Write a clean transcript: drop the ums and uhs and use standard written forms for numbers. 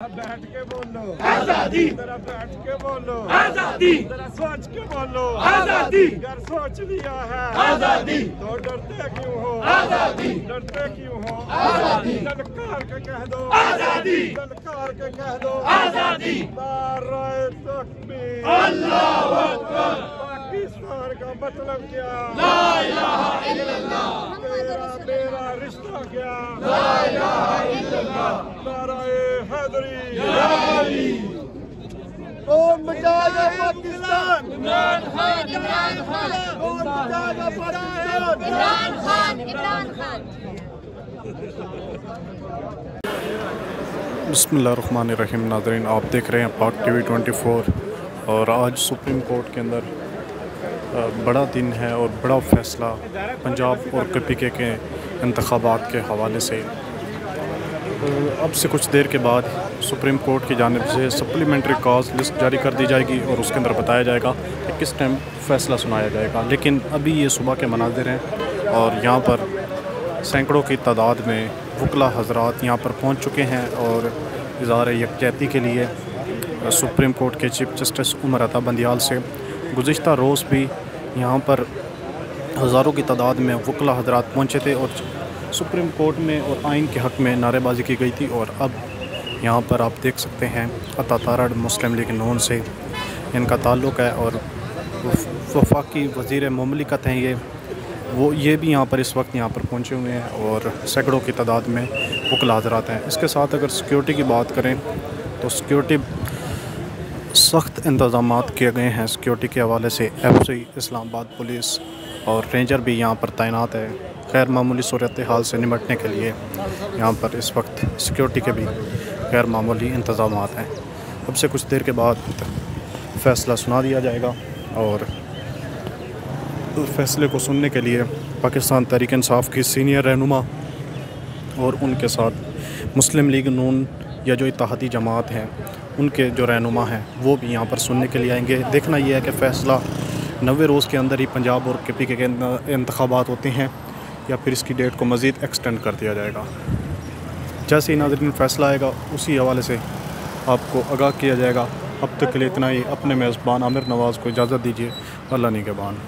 बैठ के बोलो आजादी, जरा बैठ के बोलो आजादी, जरा सोच के बोलो आजादी, अगर सोच लिया है आजादी, तो डरते क्यों हो आजादी, डरते क्यों हो आजादी, ललकार के कह दो आजादी, ललकार के कह दो आजादी, नारे तकबीर अल्लाहु अकबर, पाकिस्तान का मतलब क्या ला इलाहा इल्लल्लाह, तेरा मेरा रिश्ता क्या ला इलाहा इल्लल्लाह, नाराए हैदरी या अली, कौन बचाएगा पाकिस्तान इमरान खान, इमरान खान, कौन बचाएगा पाकिस्तान इमरान खान, इमरान खान। बिस्मिल्लाहिर्रहमानिर्रहीम। नाज़रीन, आप देख रहे हैं पाक टीवी 24 और आज सुप्रीम कोर्ट के अंदर बड़ा दिन है और बड़ा फ़ैसला पंजाब और KPK के इंतखाबात के हवाले से अब से कुछ देर के बाद सुप्रीम कोर्ट की जानिब से सप्लीमेंट्री कॉज लिस्ट जारी कर दी जाएगी और उसके अंदर बताया जाएगा कि किस टाइम फ़ैसला सुनाया जाएगा। लेकिन अभी ये सुबह के मनाज़िर हैं और यहाँ पर सैकड़ों की तादाद में वकला हज़रात यहाँ पर पहुँच चुके हैं और इज़हार यकजहती के लिए सुप्रीम कोर्ट के चीफ जस्टिस उमर अता बंदियाल से गुज़िश्ता रोज़ भी यहाँ पर हज़ारों की तादाद में वकला हज़रात पहुँचे थे और सुप्रीम कोर्ट में और आइन के हक़ में नारेबाजी की गई थी। और अब यहाँ पर आप देख सकते हैं अता तारड़ मुस्लिम लीग नून से इनका ताल्लुक़ है और वफाकी वज़ीर मुमलिकत हैं ये भी यहाँ पर इस वक्त यहाँ पर पहुँचे हुए हैं और सैकड़ों की तादाद में वकला हज़रात हैं। इसके साथ अगर सिक्योरिटी की बात करें तो सिक्योरिटी सख्त इंतज़ामात किए गए हैं। सिक्योरिटी के हवाले से FC इस्लामाबाद पुलिस और रेंजर भी यहाँ पर तैनात है। गैर मामूली सूरत हाल से निपटने के लिए यहाँ पर इस वक्त सिक्योरिटी के भी गैर मामूली इंतज़ामात हैं। अब से कुछ देर के बाद फ़ैसला सुना दिया जाएगा और फ़ैसले को सुनने के लिए पाकिस्तान तहरीक इंसाफ की सीनियर रहनुमा और उनके साथ मुस्लिम लीग नून या जो इत्तेहादी जमात हैं उनके जो रहनुमा हैं वो भी यहाँ पर सुनने के लिए आएंगे। देखना ये है कि फ़ैसला 90 रोज़ के अंदर ही पंजाब और KPK के इंतखाबात होते हैं या फिर इसकी डेट को मज़ीद एक्सटेंड कर दिया जाएगा। जैसे ही नाज़रीन फ़ैसला आएगा उसी हवाले से आपको आगाह किया जाएगा। अब तक के लिए इतना ही। अपने मेज़बान आमिर नवाज़ को इजाज़त दीजिए। अल्लाह निगहबान।